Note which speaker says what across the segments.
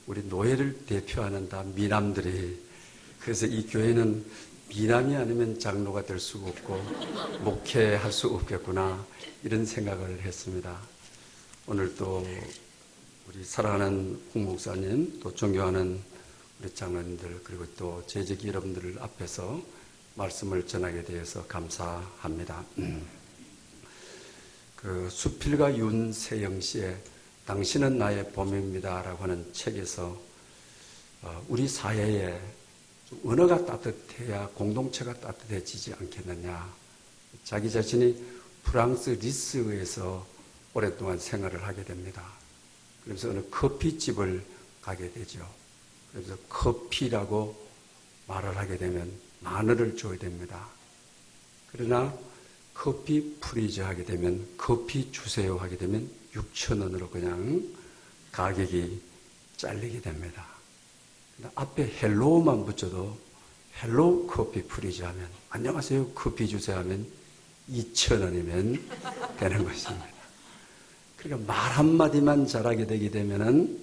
Speaker 1: 우리 노예를 대표하는 다 미남들이, 그래서 이 교회는 미남이 아니면 장로가 될 수가 없고 목회할 수 없겠구나, 이런 생각을 했습니다. 오늘 또 우리 사랑하는 홍 목사님, 또 존경하는 우리 장로님들, 그리고 또 재직 여러분들 앞에서 말씀을 전하게 되어서 감사합니다. 그 수필가 윤세영 씨의 당신은 나의 봄입니다 라고 하는 책에서 우리 사회에 언어가 따뜻해야 공동체가 따뜻해지지 않겠느냐, 자기 자신이 프랑스 리스에서 오랫동안 생활을 하게 됩니다. 그래서 어느 커피집을 가게 되죠. 그래서 커피라고 말을 하게 되면 $10,000을 줘야 됩니다. 그러나 커피 프리즈 하게 되면, 커피 주세요 하게 되면 6,000원으로 그냥 가격이 잘리게 됩니다. 앞에 헬로우만 붙여도 헬로우 커피 프리즈 하면, 안녕하세요 커피 주세요 하면 2,000원이면 되는 것입니다. 그러니까 말 한마디만 잘하게 되게 되면은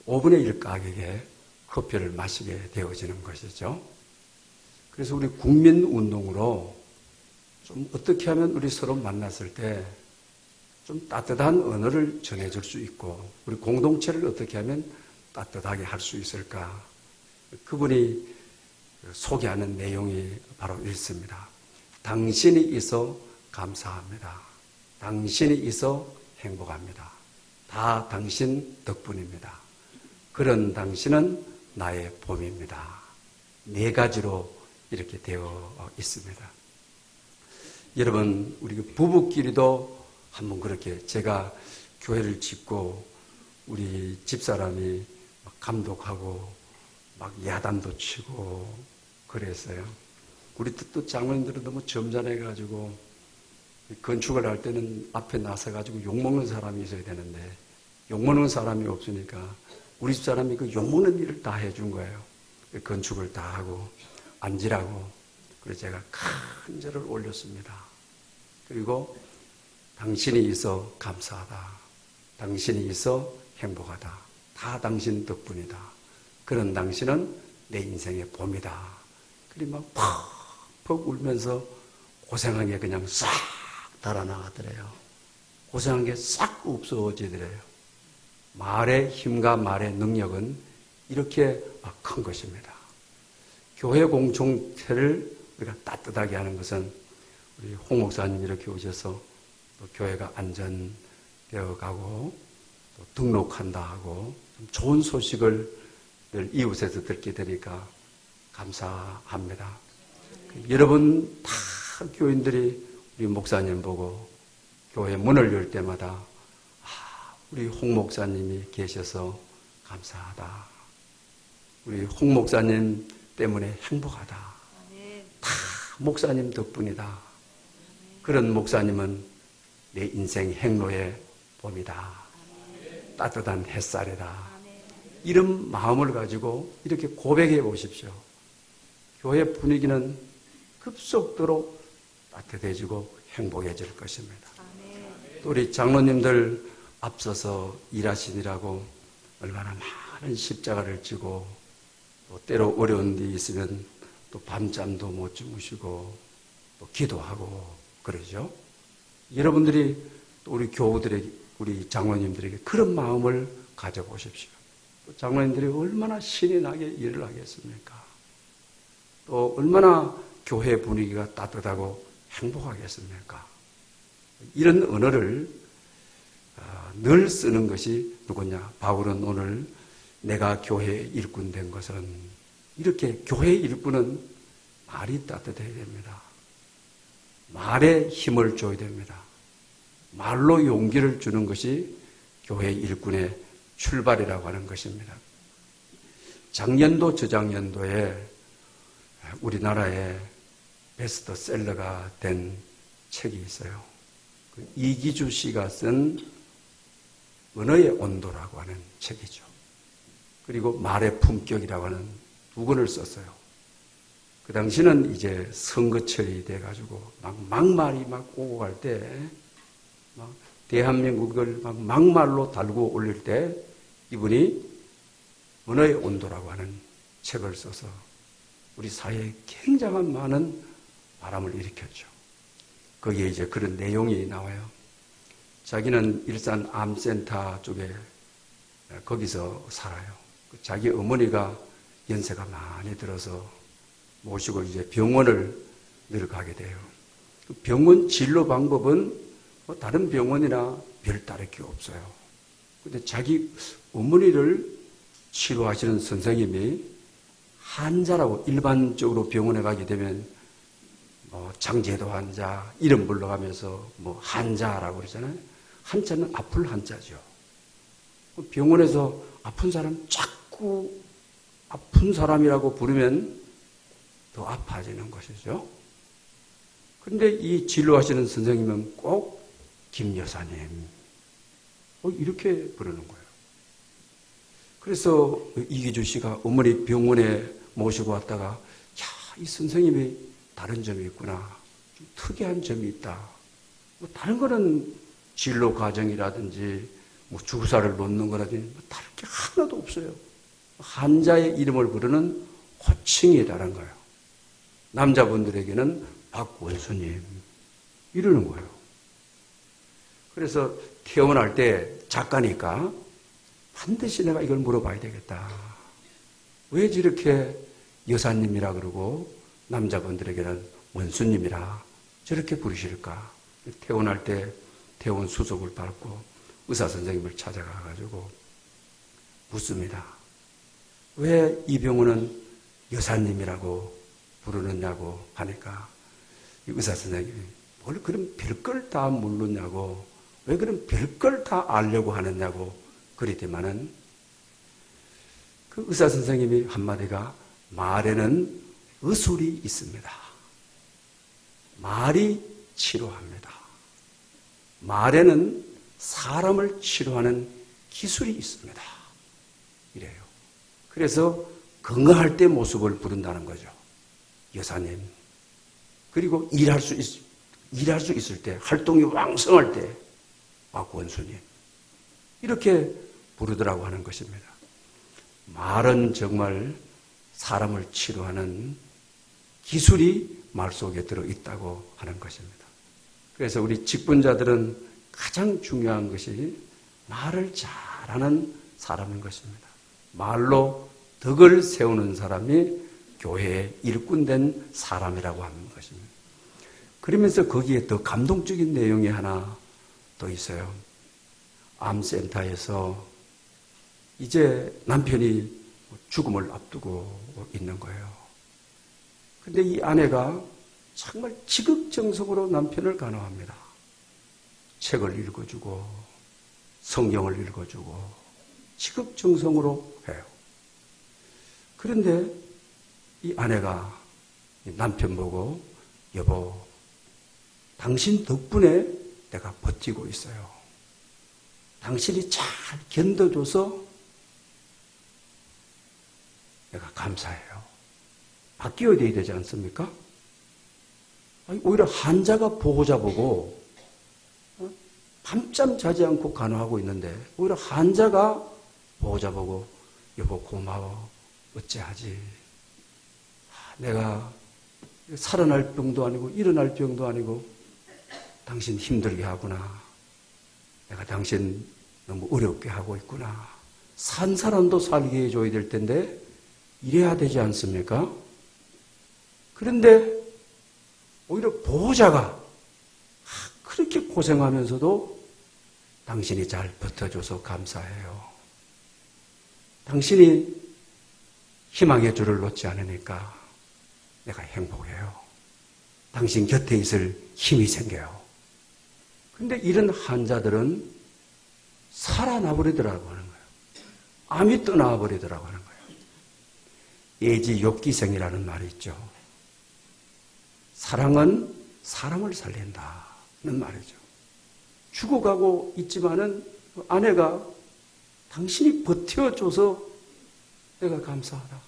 Speaker 1: 5분의 1 가격에 커피를 마시게 되어지는 것이죠. 그래서 우리 국민운동으로 좀 어떻게 하면 우리 서로 만났을 때 좀 따뜻한 언어를 전해줄 수 있고, 우리 공동체를 어떻게 하면 따뜻하게 할 수 있을까? 그분이 소개하는 내용이 바로 있습니다. 당신이 있어 감사합니다. 당신이 있어 행복합니다. 다 당신 덕분입니다. 그런 당신은 나의 봄입니다. 4가지로 이렇게 되어 있습니다. 여러분, 우리 부부끼리도 한번 그렇게, 제가 교회를 짓고 우리 집사람이 막 감독하고 막 야단도 치고 그랬어요. 우리 또 장로님들은 너무 점잖해가지고 건축을 할 때는 앞에 나서가지고 욕먹는 사람이 있어야 되는데, 욕먹는 사람이 없으니까 우리 집사람이 그 욕먹는 일을 다 해준 거예요. 건축을 다 하고 앉으라고. 그래서 제가 큰 절을 올렸습니다. 그리고 당신이 있어 감사하다. 당신이 있어 행복하다. 다 당신 덕분이다. 그런 당신은 내 인생의 봄이다. 그리고 막 퍽퍽 울면서 고생한 게 그냥 싹 달아나가더래요. 고생한 게 싹 없어지더래요. 말의 힘과 말의 능력은 이렇게 큰 것입니다. 교회 공동체를 우리가 따뜻하게 하는 것은, 우리 홍 목사님 이렇게 오셔서 또 교회가 안전되어 가고 또 등록한다 하고 좋은 소식을 늘 이웃에서 듣게 되니까 감사합니다. 여러분 다 교인들이 우리 목사님 보고 교회 문을 열 때마다 우리 홍 목사님이 계셔서 감사하다. 우리 홍 목사님 때문에 행복하다. 다 목사님 덕분이다. 그런 목사님은 내 인생 행로의 봄이다. 따뜻한 햇살이다. 이런 마음을 가지고 이렇게 고백해 보십시오. 교회 분위기는 급속도로 따뜻해지고 행복해질 것입니다. 또 우리 장로님들 앞서서 일하시느라고 얼마나 많은 십자가를 지고, 또 때로 어려운 데 있으면 또 밤잠도 못 주무시고 또 기도하고 그러죠. 여러분들이 또 우리 교우들에게, 우리 장로님들에게 그런 마음을 가져보십시오. 또 장로님들이 얼마나 신이 나게 일을 하겠습니까? 또 얼마나 교회 분위기가 따뜻하고 행복하겠습니까? 이런 언어를 늘 쓰는 것이 누구냐? 바울은 오늘 내가 교회 일꾼 된 것은, 이렇게 교회 일꾼은 말이 따뜻해야 됩니다. 말에 힘을 줘야 됩니다. 말로 용기를 주는 것이 교회 일꾼의 출발이라고 하는 것입니다. 작년도 저작년도에 우리나라에 베스트셀러가 된 책이 있어요. 이기주 씨가 쓴 언어의 온도라고 하는 책이죠. 그리고 말의 품격이라고 하는 2권을 썼어요. 그 당시는 이제 선거철이 돼가지고 막말이 오고 갈 때, 대한민국을 막말로 달고 올릴 때 이분이 문어의 온도라고 하는 책을 써서 우리 사회에 굉장한 많은 바람을 일으켰죠. 거기에 이제 그런 내용이 나와요. 자기는 일산 암센터 쪽에 거기서 살아요. 자기 어머니가 연세가 많이 들어서 모시고 이제 병원을 늘 가게 돼요. 병원 진료 방법은 뭐 다른 병원이나 별 다를 게 없어요. 근데 자기 어머니를 치료하시는 선생님이 환자라고 일반적으로 병원에 가게 되면 장제도 환자 이름 불러가면서 뭐 한자라고 그러잖아요. 한자는 아플 한자죠. 병원에서 아픈 사람 자꾸 아픈 사람이라고 부르면 더 아파지는 것이죠. 그런데 이 진료하시는 선생님은 꼭 김 여사님 이렇게 부르는 거예요. 그래서 이기주 씨가 어머니 병원에 모시고 왔다가 이 선생님이 다른 점이 있구나. 좀 특이한 점이 있다. 뭐 다른 거는 진료 과정이라든지 뭐 주사를 놓는 거라든지 뭐 다른 게 하나도 없어요. 환자의 이름을 부르는 호칭이 다른 거예요. 남자분들에게는 박원수님 이러는 거예요. 그래서 태어날 때 작가니까 반드시 내가 이걸 물어봐야 되겠다. 왜 저렇게 여사님이라 그러고 남자분들에게는 원수님이라 저렇게 부르실까? 태어날 때 태원 수속을 밟고 의사 선생님을 찾아가가지고 묻습니다. 왜 이 병원은 여사님이라고 부르느냐고 하니까 의사 선생님이 뭘 그런 별걸 다 모르냐고 왜 그런 별걸 다 알려고 하느냐고 그랬더만은 그 의사 선생님이 한마디가 말에는 의술이 있습니다. 말이 치료합니다. 말에는 사람을 치료하는 기술이 있습니다. 이래요. 그래서 건강할 때 모습을 부른다는 거죠. 여사님. 그리고 일할 수 있을 때, 활동이 왕성할 때, 박원수님. 이렇게 부르더라고 하는 것입니다. 말은 정말 사람을 치료하는 기술이 말 속에 들어있다고 하는 것입니다. 그래서 우리 직분자들은 가장 중요한 것이 말을 잘하는 사람인 것입니다. 말로 덕을 세우는 사람이 교회의 일꾼된 사람이라고 하는 것입니다. 그러면서 거기에 더 감동적인 내용이 하나 더 있어요. 암센터에서 이제 남편이 죽음을 앞두고 있는 거예요. 근데 이 아내가 정말 지극정성으로 남편을 간호합니다. 책을 읽어주고 성경을 읽어주고 지극정성으로 해요. 그런데 이 아내가 남편 보고 여보, 당신 덕분에 내가 버티고 있어요. 당신이 잘 견뎌줘서 내가 감사해요. 바뀌어야 되지 않습니까? 아니, 오히려 환자가 보호자 보고 밤잠 자지 않고 간호하고 있는데 오히려 환자가 보호자 보고 여보 고마워 어찌하지. 내가 살아날 병도 아니고 일어날 병도 아니고 당신 힘들게 하구나. 내가 당신 너무 어렵게 하고 있구나. 산 사람도 살게 해줘야 될 텐데 이래야 되지 않습니까? 그런데 오히려 보호자가 그렇게 고생하면서도 당신이 잘 버텨줘서 감사해요. 당신이 희망의 줄을 놓지 않으니까 내가 행복해요. 당신 곁에 있을 힘이 생겨요. 근데 이런 환자들은 살아나버리더라고 하는 거예요. 암이 떠나버리더라고 하는 거예요. 예지욕기생이라는 말이 있죠. 사랑은 사람을 살린다는 말이죠. 죽어가고 있지만은 아내가 당신이 버텨줘서 내가 감사하다.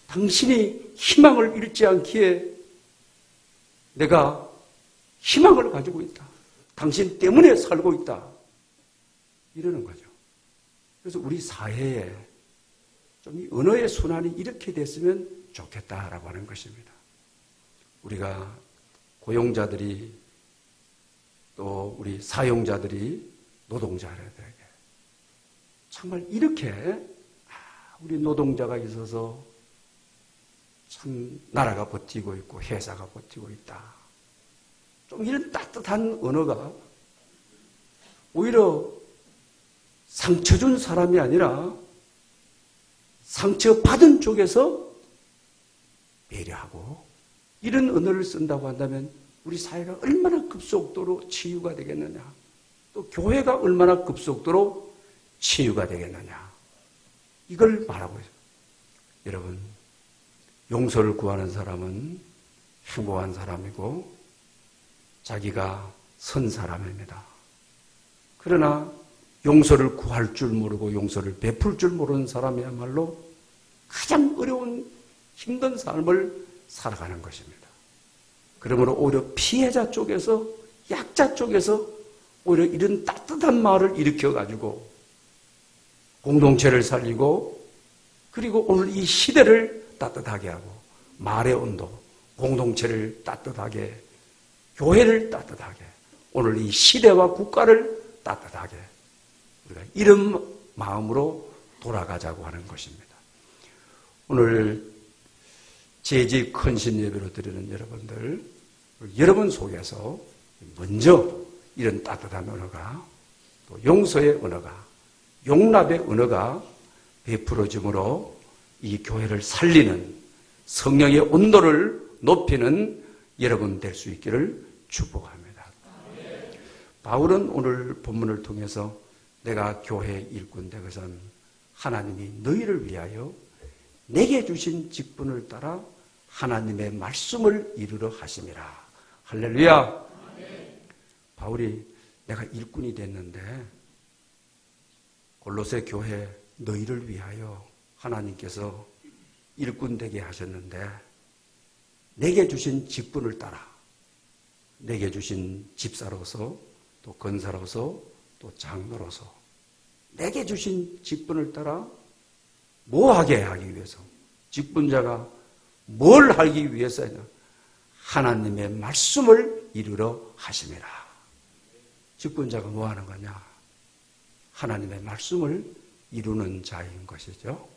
Speaker 1: 당신이 희망을 잃지 않기에 내가 희망을 가지고 있다. 당신 때문에 살고 있다. 이러는 거죠. 그래서 우리 사회에 좀 이 언어의 순환이 이렇게 됐으면 좋겠다라고 하는 것입니다. 우리가 고용자들이 또 우리 사용자들이 노동자들에게 정말 이렇게 우리 노동자가 있어서 참 나라가 버티고 있고 회사가 버티고 있다. 좀 이런 따뜻한 언어가 오히려 상처 준 사람이 아니라 상처받은 쪽에서 배려하고 이런 언어를 쓴다고 한다면 우리 사회가 얼마나 급속도로 치유가 되겠느냐. 또 교회가 얼마나 급속도로 치유가 되겠느냐. 이걸 말하고 있어요. 여러분, 용서를 구하는 사람은 행복한 사람이고 자기가 선 사람입니다. 그러나 용서를 구할 줄 모르고 용서를 베풀 줄 모르는 사람이야말로 가장 어려운 힘든 삶을 살아가는 것입니다. 그러므로 오히려 피해자 쪽에서 약자 쪽에서 오히려 이런 따뜻한 말을 일으켜가지고 공동체를 살리고 그리고 오늘 이 시대를 따뜻하게 하고 말의 온도, 공동체를 따뜻하게, 교회를 따뜻하게, 오늘 이 시대와 국가를 따뜻하게 우리가 이런 마음으로 돌아가자고 하는 것입니다. 오늘 재직 헌신 예배로 드리는 여러분들, 여러분 속에서 먼저 이런 따뜻한 언어가, 또 용서의 언어가, 용납의 언어가 베풀어짐으로 이 교회를 살리는 성령의 온도를 높이는 여러분 될 수 있기를 축복합니다. 바울은 오늘 본문을 통해서 내가 교회 일꾼 되거든 하나님이 너희를 위하여 내게 주신 직분을 따라 하나님의 말씀을 이루려 하심이라. 할렐루야. 바울이 내가 일꾼이 됐는데 골로새 교회 너희를 위하여 하나님께서 일꾼 되게 하셨는데 내게 주신 직분을 따라 내게 주신 집사로서 또 권사로서 또 장로로서 내게 주신 직분을 따라 뭐 하게 하기 위해서 직분자가 뭘 하기 위해서냐 하나님의 말씀을 이루러 하심이라. 직분자가 뭐 하는 거냐 하나님의 말씀을 이루는 자인 것이죠.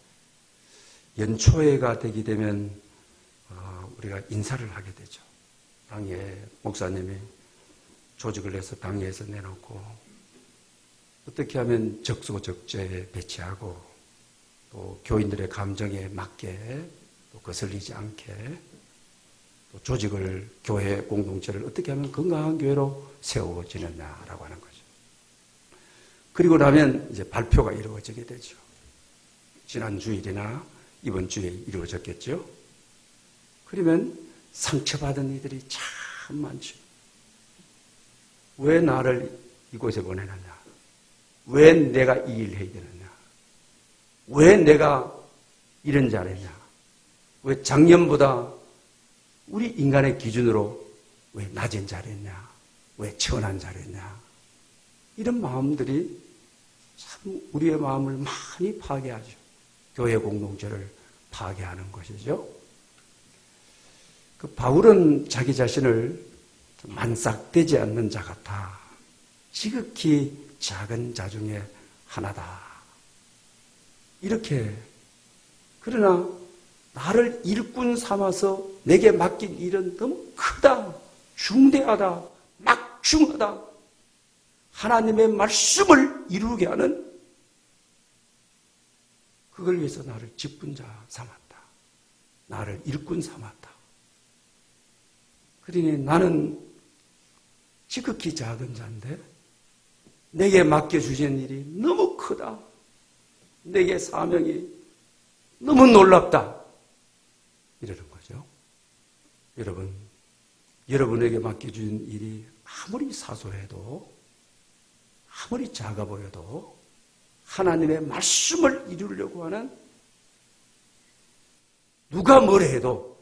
Speaker 1: 연초회가 되게 되면 우리가 인사를 하게 되죠. 당회 목사님이 조직을 해서 당회에서 내놓고 어떻게 하면 적소적소에 배치하고 또 교인들의 감정에 맞게 또 거슬리지 않게 또 조직을 교회 공동체를 어떻게 하면 건강한 교회로 세워지느냐라고 하는 거죠. 그리고 나면 이제 발표가 이루어지게 되죠. 지난 주일이나 이번 주에 이루어졌겠죠. 그러면 상처받은 이들이 참 많죠. 왜 나를 이곳에 보내느냐? 왜 내가 이 일을 해야 되느냐? 왜 내가 이런 자리냐? 왜 작년보다 우리 인간의 기준으로 왜 낮은 자리냐? 왜 천한 자리냐? 이런 마음들이 참 우리의 마음을 많이 파괴하죠. 교회 공동체를 파괴하는 것이죠. 그 바울은 자기 자신을 만삭되지 않는 자 같아. 지극히 작은 자 중에 하나다. 이렇게. 그러나 나를 일꾼 삼아서 내게 맡긴 일은 너무 크다. 중대하다. 막중하다. 하나님의 말씀을 이루게 하는 그걸 위해서 나를 직분자 삼았다. 나를 일꾼 삼았다. 그러니 나는 지극히 작은 자인데 내게 맡겨주신 일이 너무 크다. 내게 사명이 너무 놀랍다. 이러는 거죠. 여러분, 여러분에게 맡겨준 일이 아무리 사소해도 아무리 작아 보여도 하나님의 말씀을 이루려고 하는 누가 뭐래 해도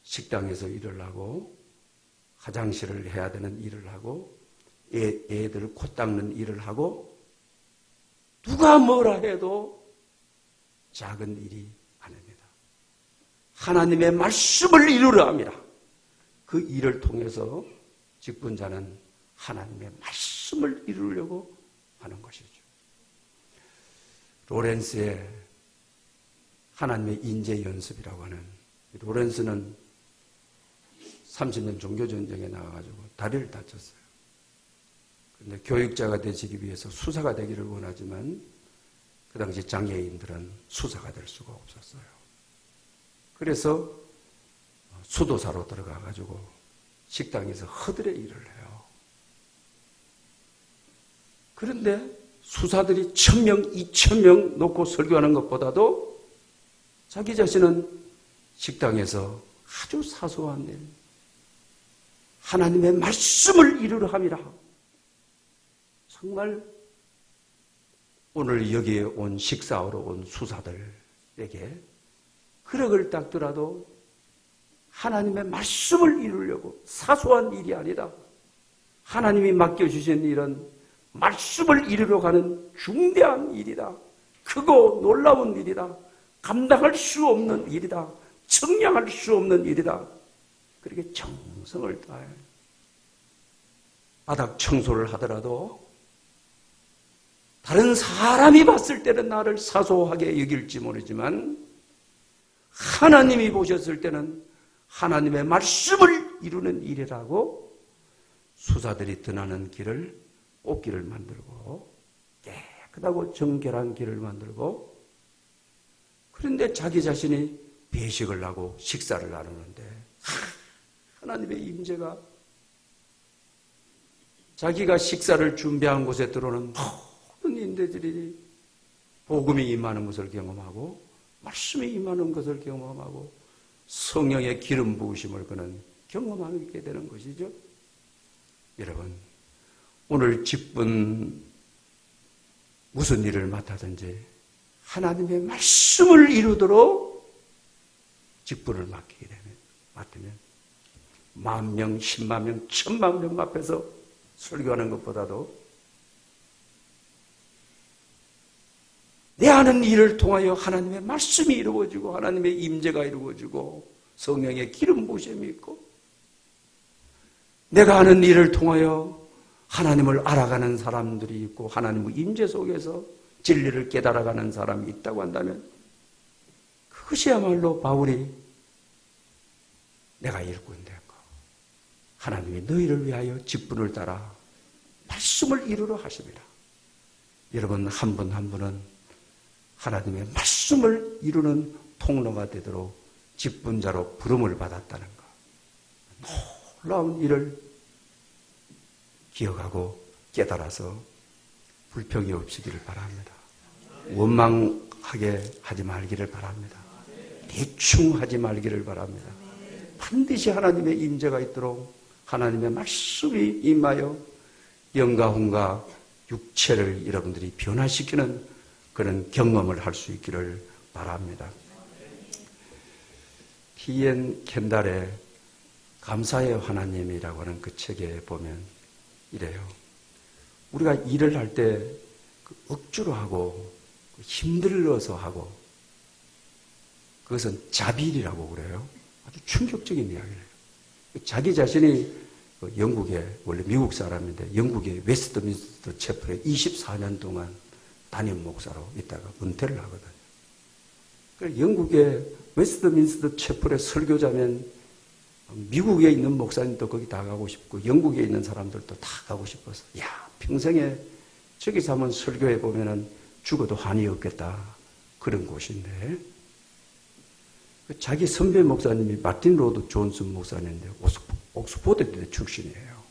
Speaker 1: 식당에서 일을 하고 화장실을 해야 되는 일을 하고 애들 코 닦는 일을 하고 누가 뭐라 해도 작은 일이 아닙니다. 하나님의 말씀을 이루려 합니다. 그 일을 통해서 직분자는 하나님의 말씀을 이루려고 하는 것이죠. 로렌스의 하나님의 인재 연습이라고 하는, 로렌스는 30년 종교전쟁에 나가가지고 다리를 다쳤어요. 그런데 교육자가 되시기 위해서 수사가 되기를 원하지만 그 당시 장애인들은 수사가 될 수가 없었어요. 그래서 수도사로 들어가가지고 식당에서 허들의 일을 해요. 그런데 수사들이 1000명, 2000명 놓고 설교하는 것보다도 자기 자신은 식당에서 아주 사소한 일, 하나님의 말씀을 이루려 함이라. 정말 오늘 여기에 온 식사하러 온 수사들에게 그릇을 닦더라도 하나님의 말씀을 이루려고, 사소한 일이 아니다, 하나님이 맡겨주신 일은 말씀을 이루러 가는 중대한 일이다. 크고 놀라운 일이다. 감당할 수 없는 일이다. 측량할 수 없는 일이다. 그렇게 정성을 다해 바닥 청소를 하더라도 다른 사람이 봤을 때는 나를 사소하게 여길지 모르지만 하나님이 보셨을 때는 하나님의 말씀을 이루는 일이라고 수사들이 떠나는 길을, 꽃길을 만들고 깨끗하고 정결한 길을 만들고, 그런데 자기 자신이 배식을 하고 식사를 나누는데 하나님의 임재가, 자기가 식사를 준비한 곳에 들어오는 모든 인재들이 복음이 임하는 것을 경험하고 말씀이 임하는 것을 경험하고 성령의 기름 부으심을 그는 경험하게 되는 것이죠. 여러분, 오늘 직분 무슨 일을 맡아든지 하나님의 말씀을 이루도록 직분을 맡으면 10,000명, 100,000명, 10,000,000명 앞에서 설교하는 것보다도 내 하는 일을 통하여 하나님의 말씀이 이루어지고 하나님의 임재가 이루어지고 성령의 기름 부으심이 있고, 내가 하는 일을 통하여 하나님을 알아가는 사람들이 있고 하나님의 임재 속에서 진리를 깨달아가는 사람이 있다고 한다면 그것이야말로 바울이 내가 일꾼 된 거, 하나님이 너희를 위하여 직분을 따라 말씀을 이루러 하십니다. 여러분 한 분 한 분은 하나님의 말씀을 이루는 통로가 되도록 직분자로 부름을 받았다는 것, 놀라운 일을 기억하고 깨달아서 불평이 없으기를 바랍니다. 원망하게 하지 말기를 바랍니다. 대충 하지 말기를 바랍니다. 반드시 하나님의 임재가 있도록 하나님의 말씀이 임하여 영과 혼과 육체를 여러분들이 변화시키는 그런 경험을 할 수 있기를 바랍니다. T.N. 켄달의 감사의 하나님이라고 하는 그 책에 보면 이래요. 우리가 일을 할 때 억지로 하고 힘들어서 하고 그것은 자비라고 그래요. 아주 충격적인 이야기예요. 자기 자신이 영국에, 원래 미국 사람인데 영국의 웨스트민스터 체플에 24년 동안 담임 목사로 있다가 은퇴를 하거든요. 그래서 영국의 웨스트민스터 체플의 설교자면 미국에 있는 목사님도 거기 다 가고 싶고 영국에 있는 사람들도 다 가고 싶어서, 야, 평생에 저기서 한번 설교해 보면은 죽어도 한이 없겠다, 그런 곳인데, 자기 선배 목사님이 마틴 로드 존슨 목사님인데 옥스포드 출신이에요.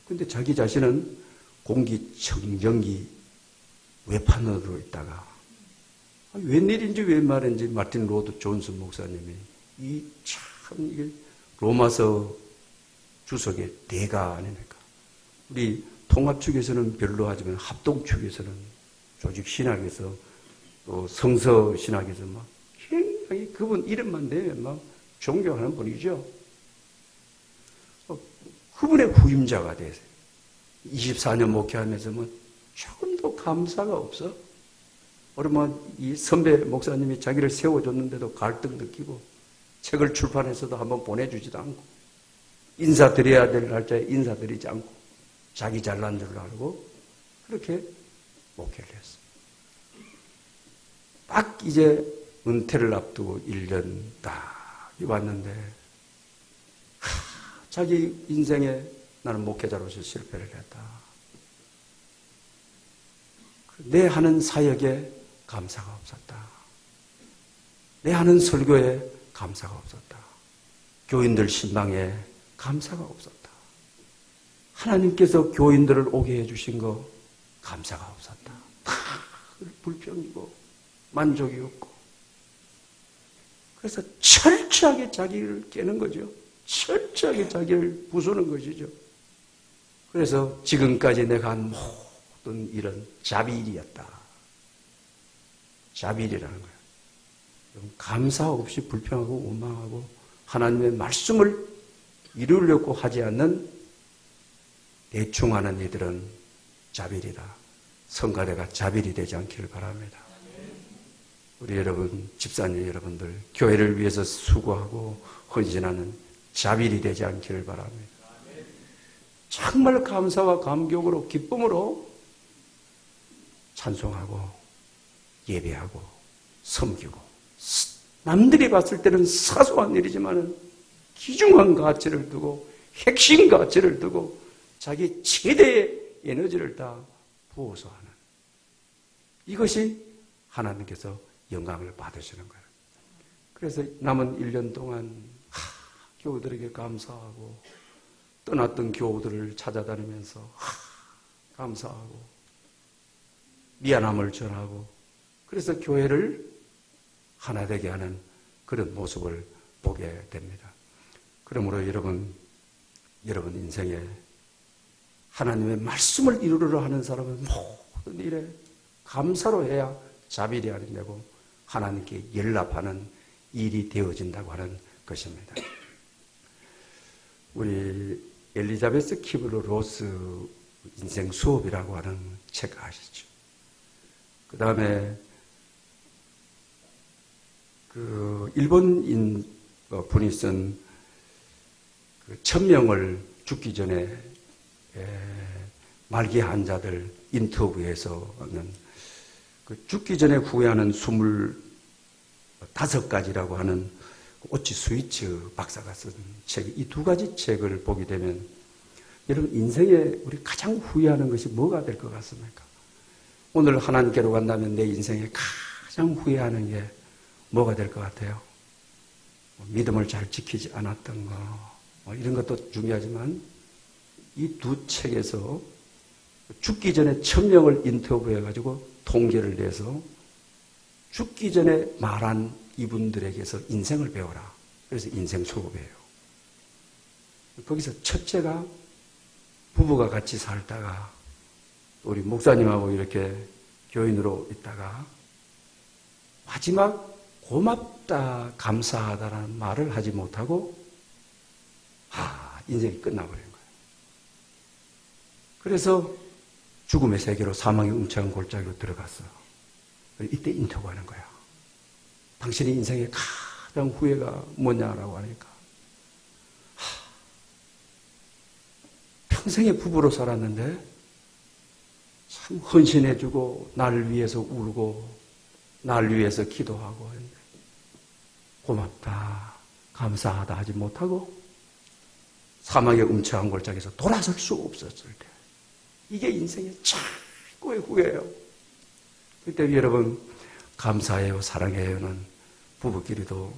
Speaker 1: 근데 자기 자신은 공기청정기 외판으로 있다가 웬일인지 웬말인지 마틴 로드 존슨 목사님이 이게 로마서 주석의 대가 아닙니까? 우리 통합 측에서는 별로 하지만 합동 측에서는, 조직 신학에서 또 성서 신학에서 막 굉장히 그분 이름만 되면 막 존경하는 분이죠. 그분의 후임자가 되세요. 24년 목회하면서 뭐 조금도 감사가 없어. 그러면 이 선배 목사님이 자기를 세워줬는데도 갈등 느끼고 책을 출판해서도 한번 보내주지도 않고 인사드려야 될 날짜에 인사드리지 않고 자기 잘난 줄 알고 그렇게 목회를 했어. 딱 이제 은퇴를 앞두고 1년 딱 왔는데 자기 인생에 나는 목회자로서 실패를 했다. 내 하는 사역에 감사가 없었다. 내 하는 설교에 감사가 없었다. 교인들 신방에 감사가 없었다. 하나님께서 교인들을 오게 해주신 거 감사가 없었다. 다 불평이고 만족이 없고 그래서 철저하게 자기를 깨는 거죠. 철저하게 자기를 부수는 것이죠. 그래서 지금까지 내가 한 모든 일은 자비일이었다. 자비일이라는 거예요. 감사 없이 불평하고 원망하고 하나님의 말씀을 이루려고 하지 않는 대충 하는 이들은 자비일이다. 성가대가 자비일이 되지 않기를 바랍니다. 우리 여러분, 집사님 여러분들, 교회를 위해서 수고하고 헌신하는 자비일이 되지 않기를 바랍니다. 정말 감사와 감격으로 기쁨으로 찬송하고 예배하고 섬기고 남들이 봤을 때는 사소한 일이지만 귀중한 가치를 두고 핵심 가치를 두고 자기 최대의 에너지를 다 부어서 하는 이것이 하나님께서 영광을 받으시는 거예요. 그래서 남은 1년 동안 교우들에게 감사하고 떠났던 교우들을 찾아다니면서 감사하고 미안함을 전하고 그래서 교회를 하나 되게 하는 그런 모습을 보게 됩니다. 그러므로 여러분 인생에 하나님의 말씀을 이루려 하는 사람은 모든 일에 감사로 해야 자비일이 아니되고 하나님께 연락하는 일이 되어진다고 하는 것입니다. 우리 엘리자베스 키블러 로스 인생 수업이라고 하는 책 아시죠? 그 다음에 그 일본인 분이 쓴 그 1000명을 죽기 전에 말기 환자들 인터뷰에서는 그 죽기 전에 후회하는 25가지라고 하는 오치 스위츠 박사가 쓴 책, 이 두 가지 책을 보게 되면 여러분 인생에 우리 가장 후회하는 것이 뭐가 될 것 같습니까? 오늘 하나님께로 간다면 내 인생에 가장 후회하는 게 뭐가 될 것 같아요? 믿음을 잘 지키지 않았던 거 이런 것도 중요하지만 이 두 책에서 죽기 전에 1000명을 인터뷰해가지고 통계를 내서 죽기 전에 말한 이분들에게서 인생을 배워라. 그래서 인생 수업이에요. 거기서 첫째가 부부가 같이 살다가 우리 목사님하고 이렇게 교인으로 있다가 마지막 고맙다, 감사하다라는 말을 하지 못하고 인생이 끝나버린 거예요. 그래서 죽음의 세계로 사망의 음침한 골짜기로 들어갔어. 이때 인터뷰하는 거야. 당신의 인생의 가장 후회가 뭐냐라고 하니까 평생의 부부로 살았는데 참 헌신해주고 나를 위해서 울고 나를 위해서 기도하고 했는데 고맙다 감사하다 하지 못하고 사망의 음침한 골짜기에서 돌아설 수 없었을 때 이게 인생의 최고의 후회예요. 그때 여러분 감사해요 사랑해요는 부부끼리도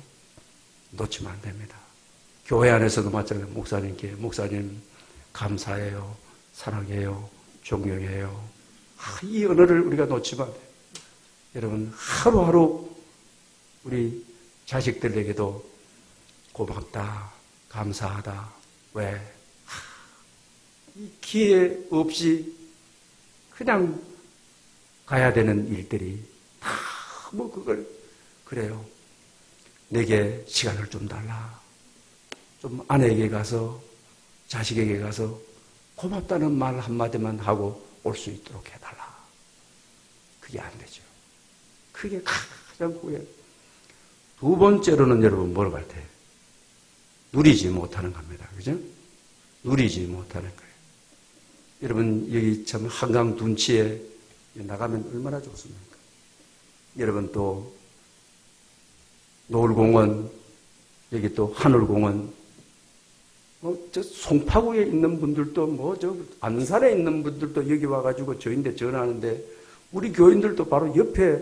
Speaker 1: 놓치면 안 됩니다. 교회 안에서도 마찬가지로 목사님께 목사님 감사해요 사랑해요 존경해요 이 언어를 우리가 놓치면 안 돼요. 여러분 하루하루 우리 자식들에게도 고맙다 감사하다 왜? 이 기회 없이 그냥 가야 되는 일들이 다 뭐 그걸 그래요. 내게 시간을 좀 달라. 좀 아내에게 가서 자식에게 가서 고맙다는 말 한마디만 하고 올 수 있도록 해달라. 그게 안 되죠. 그게 가장 후회. 두 번째로는 여러분 뭐로 갈 때? 누리지 못하는 겁니다. 그죠? 누리지 못하는 거예요. 여러분, 여기 참 한강 둔치에 나가면 얼마나 좋습니까? 여러분 또 노을공원, 여기 또 하늘공원, 저 송파구에 있는 분들도 저 안산에 있는 분들도 여기 와가지고 저인데 전화하는데 우리 교인들도 바로 옆에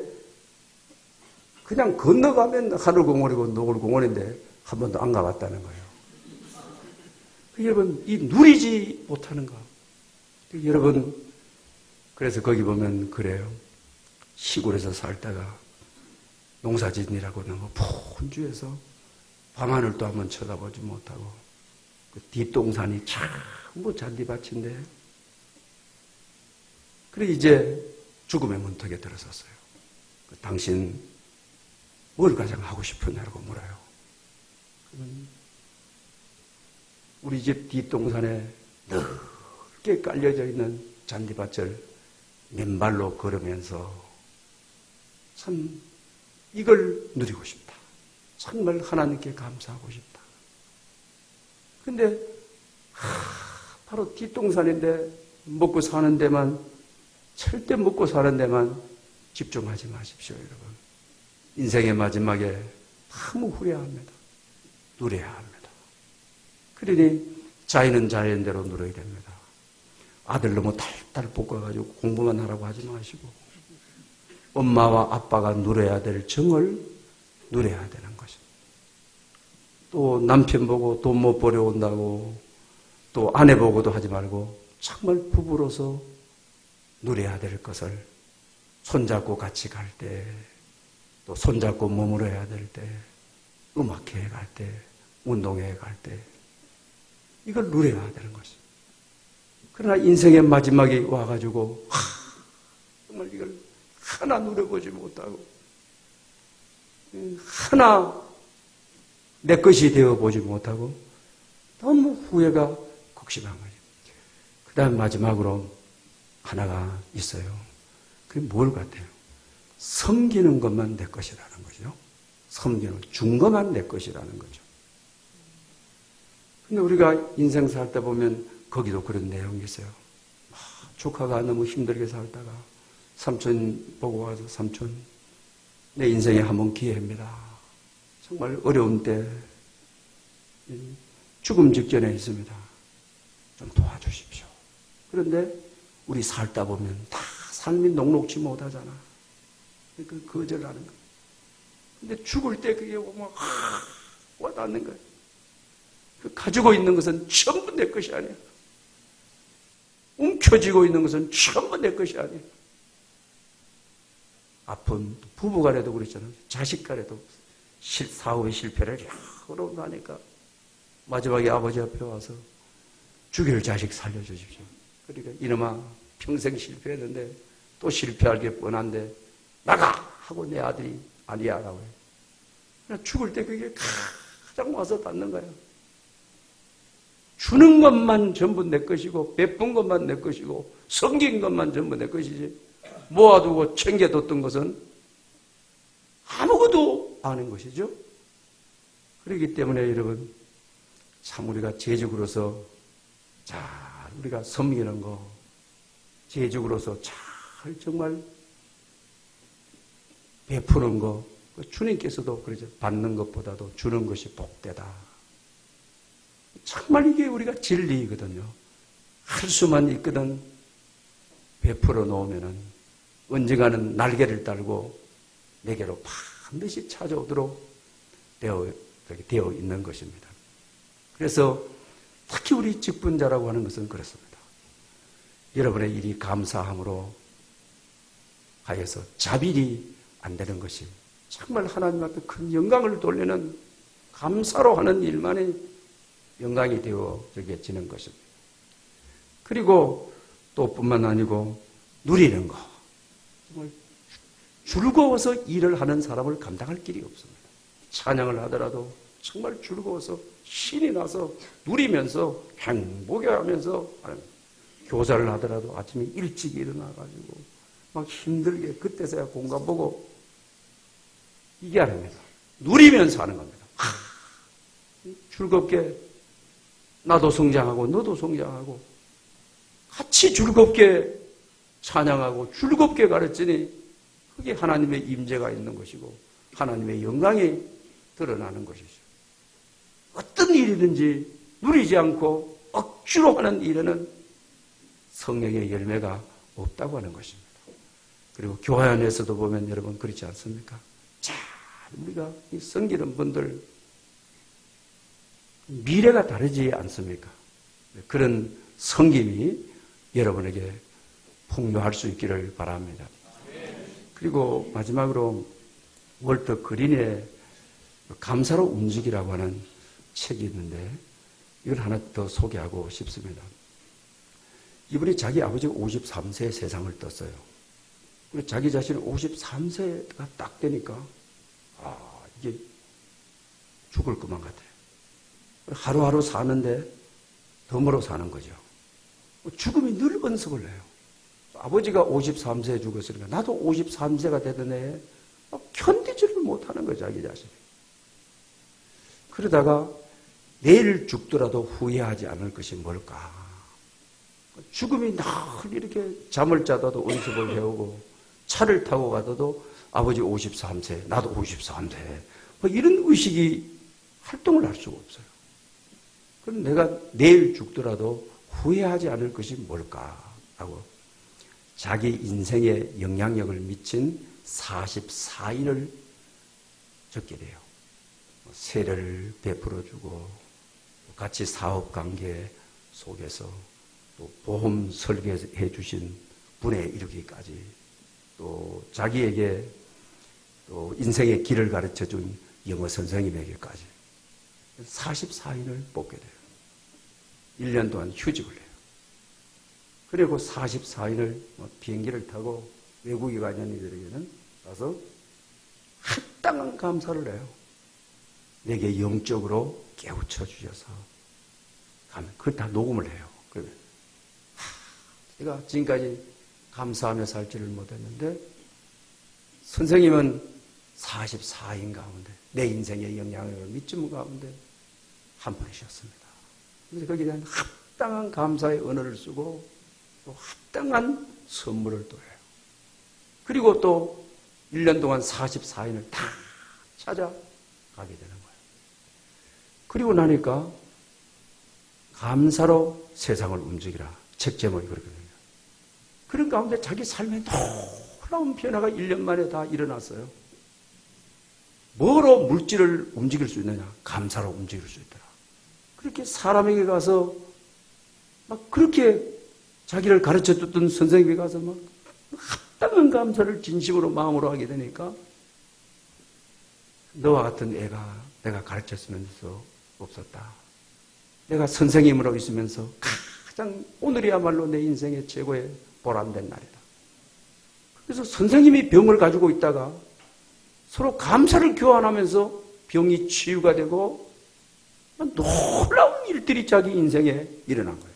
Speaker 1: 그냥 건너가면 하늘공원이고 노을공원인데 한 번도 안 가봤다는 거예요. 여러분, 이 누리지 못하는 거. 여러분, 그래서 거기 보면 그래요. 시골에서 살다가 농사짓느라고 너무 분주해서 밤하늘도 한번 쳐다보지 못하고 그 뒷동산이 전부 잔디밭인데 그래 이제 죽음의 문턱에 들어섰어요. 당신 뭘 가장 하고 싶으냐고 물어요. 우리 집 뒷동산에 넓게 깔려져 있는 잔디밭을 맨발로 걸으면서 참 이걸 누리고 싶다. 정말 하나님께 감사하고 싶다. 근데 바로 뒷동산인데 먹고 사는 데만 절대 먹고 사는 데만 집중하지 마십시오, 여러분. 인생의 마지막에 너무 후회합니다. 누려야 합니다. 그러니 자유는 자연대로 누려야 됩니다. 아들 너무 탈탈 볶아가지고 공부만 하라고 하지 마시고 엄마와 아빠가 누려야 될 정을 누려야 되는 것입니다. 또 남편 보고 돈 못 벌여온다고 또 아내 보고도 하지 말고 정말 부부로서 누려야 될 것을 손잡고 같이 갈 때, 또 손잡고 머물러야 될 때, 음악회에 갈 때, 운동회에 갈 때, 이걸 누려야 되는 것입니다. 그러나 인생의 마지막에 와가지고, 정말 이걸 하나 누려보지 못하고, 하나 내 것이 되어보지 못하고, 너무 후회가 극심한 거죠. 그 다음 마지막으로 하나가 있어요. 그게 뭘 같아요? 섬기는 것만 내 것이라는 거죠. 섬기는, 준 것만 내 것이라는 거죠. 근데 우리가 인생 살다 보면 거기도 그런 내용이 있어요. 조카가 너무 힘들게 살다가 삼촌 보고 와서 삼촌, 내 인생에 한 번 기회입니다. 정말 어려운 때, 죽음 직전에 있습니다. 좀 도와주십시오. 그런데 우리 살다 보면 다 삶이 녹록지 못하잖아. 그 거절하는 거예요. 근데 죽을 때 그게 보면 와닿는 거예요. 그 가지고 있는 것은 전부 내 것이 아니에요. 움켜쥐고 있는 것은 전부 내 것이 아니에요. 아픈 부부간에도 그랬잖아요. 자식간에도 사업의 실패를 여러 번 하니까 마지막에 아버지 앞에 와서 죽일 자식 살려주십시오. 그러니까 이놈아 평생 실패했는데 또 실패할 게 뻔한데 나가! 하고 내 아들이 아니야 라고 해요. 그러니까 죽을 때 그게 가장 와서 닿는 거예요. 주는 것만 전부 내 것이고 베푼 것만 내 것이고 섬긴 것만 전부 내 것이지 모아두고 챙겨뒀던 것은 아무것도 아닌 것이죠. 그렇기 때문에 여러분 참 우리가 제적으로서 잘 우리가 섬기는 거 제적으로서 잘 정말 베푸는 거 주님께서도 그러죠. 받는 것보다도 주는 것이 복되다. 정말 이게 우리가 진리이거든요. 할 수만 있거든 베풀어 놓으면은 언젠가는 날개를 달고 내게로 반드시 찾아오도록 되어 있는 것입니다. 그래서 특히 우리 직분자라고 하는 것은 그렇습니다. 여러분의 일이 감사함으로 하여서 자비리 안 되는 것이 정말 하나님 앞에 큰 영광을 돌리는 감사로 하는 일만이 영광이 되어지는 것입니다. 그리고 또 뿐만 아니고 누리는 거. 정말 즐거워서 일을 하는 사람을 감당할 길이 없습니다. 찬양을 하더라도 정말 즐거워서 신이 나서 누리면서 행복해하면서 교사를 하더라도 아침에 일찍 일어나가지고 막 힘들게 그때서야 공감 보고 이게 아닙니다. 누리면서 하는 겁니다. 즐겁게 나도 성장하고 너도 성장하고 같이 즐겁게 찬양하고 즐겁게 가르치니 그게 하나님의 임재가 있는 것이고 하나님의 영광이 드러나는 것이죠. 어떤 일이든지 누리지 않고 억지로 하는 일에는 성령의 열매가 없다고 하는 것입니다. 그리고 교회 안에서도 보면 여러분 그렇지 않습니까? 자, 우리가 이 섬기는 분들 미래가 다르지 않습니까? 그런 섬김이 여러분에게 풍요할 수 있기를 바랍니다. 그리고 마지막으로 월터 그린의 감사로 움직이라고 하는 책이 있는데 이걸 하나 더 소개하고 싶습니다. 이분이 자기 아버지가 53세에 세상을 떴어요. 그리고 자기 자신은 53세가 딱 되니까 이게 죽을 것만 같아요. 하루하루 사는데 덤으로 사는 거죠. 죽음이 늘 언석을 내요. 아버지가 53세에 죽었으니까 나도 53세가 되던 해에 견디지를 못하는 거죠, 자기 자신이. 그러다가 내일 죽더라도 후회하지 않을 것이 뭘까? 죽음이 늘 이렇게 잠을 자다도 은습을 해오고 차를 타고 가다도 아버지 53세, 나도 53세 이런 의식이 활동을 할 수가 없어요. 그럼 내가 내일 죽더라도 후회하지 않을 것이 뭘까? 하고 자기 인생에 영향력을 미친 44인을 적게 돼요. 세례를 베풀어주고 같이 사업관계 속에서 또 보험 설계해 주신 분에 이르기까지 또 자기에게 또 인생의 길을 가르쳐 준 영어 선생님에게까지 44인을 뽑게 돼요. 1년 동안 휴직을 해요. 그리고 44인을 비행기를 타고 외국에 가는 이들에게는 가서 합당한 감사를 해요. 내게 영적으로 깨우쳐 주셔서 가면 그걸 다 녹음을 해요. 그러면 내가 지금까지 감사하며 살지를 못했는데 선생님은 44인 가운데 내 인생에 영향을 미친 가운데 한 분이셨습니다. 그래서 거기에 대한 합당한 감사의 언어를 쓰고 또 합당한 선물을 또 해요. 그리고 또 1년 동안 44인을 다 찾아가게 되는 거예요. 그리고 나니까 감사로 세상을 움직이라 책 제목이 그렇거든요. 그런 가운데 자기 삶에 놀라운 변화가 1년 만에 다 일어났어요. 뭐로 물질을 움직일 수 있느냐? 감사로 움직일 수 있더라. 그렇게 사람에게 가서 막 그렇게 자기를 가르쳐 줬던 선생님에게 가서 막 합당한 감사를 진심으로 마음으로 하게 되니까 너와 같은 애가 내가 가르쳤으면서 없었다. 내가 선생님으로 있으면서 가장 오늘이야말로 내 인생의 최고의 보람된 날이다. 그래서 선생님이 병을 가지고 있다가 서로 감사를 교환하면서 병이 치유가 되고 놀라운 일들이 자기 인생에 일어난 거예요.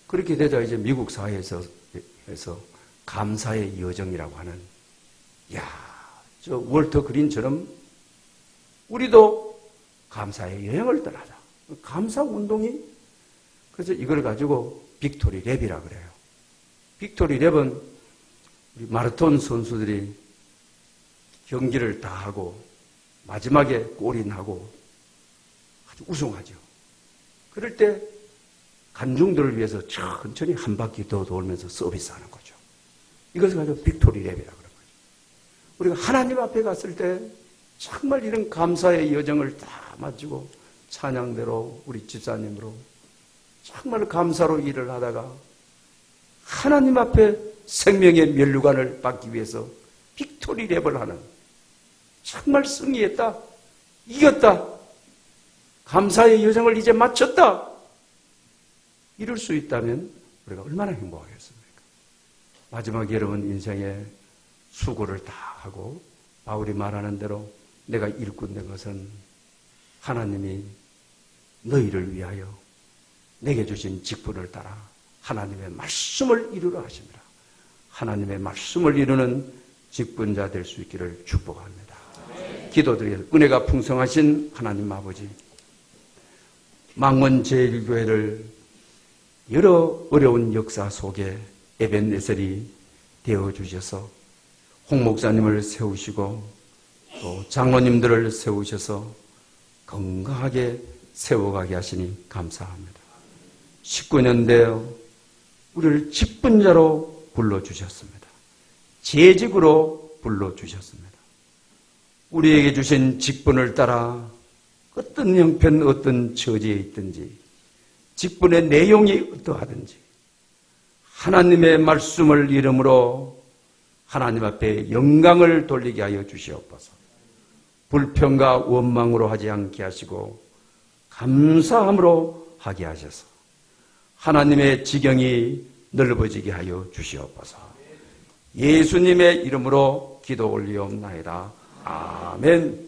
Speaker 1: 그렇게 되자 이제 미국 사회에서 감사의 여정이라고 하는, 저 월터 그린처럼 우리도 감사의 여행을 떠나자. 감사 운동이, 그래서 이걸 가지고 빅토리 랩이라 그래요. 빅토리 랩은 우리 마라톤 선수들이 경기를 다 하고 마지막에 골인하고 아주 우승하죠. 그럴 때 관중들을 위해서 천천히 한 바퀴 더 돌면서 서비스하는 거죠. 이것을 가지고 빅토리 랩이라고 그런 거죠. 우리가 하나님 앞에 갔을 때 정말 이런 감사의 여정을 다 마치고 찬양대로 우리 집사님으로 정말 감사로 일을 하다가 하나님 앞에 생명의 면류관을 받기 위해서 빅토리 랩을 하는, 정말 승리했다, 이겼다, 감사의 여정을 이제 마쳤다, 이럴 수 있다면 우리가 얼마나 행복하겠습니까? 마지막 여러분 인생에 수고를 다 하고 바울이 말하는 대로 내가 일꾼 된 것은 하나님이 너희를 위하여 내게 주신 직분을 따라 하나님의 말씀을 이루라 하십니다. 하나님의 말씀을 이루는 직분자 될 수 있기를 축복합니다. 기도드리겠습니다. 은혜가 풍성하신 하나님 아버지, 망원 제1교회를 여러 어려운 역사 속에 에벤네셀이 되어주셔서 홍 목사님을 세우시고 또 장로님들을 세우셔서 건강하게 세워가게 하시니 감사합니다. 19년 되어 우리를 직분자로 불러주셨습니다. 재직으로 불러주셨습니다. 우리에게 주신 직분을 따라 어떤 형편, 어떤 처지에 있든지 직분의 내용이 어떠하든지 하나님의 말씀을 이름으로 하나님 앞에 영광을 돌리게 하여 주시옵소서. 불평과 원망으로 하지 않게 하시고 감사함으로 하게 하셔서 하나님의 지경이 넓어지게 하여 주시옵소서. 예수님의 이름으로 기도 올리옵나이다. 아멘.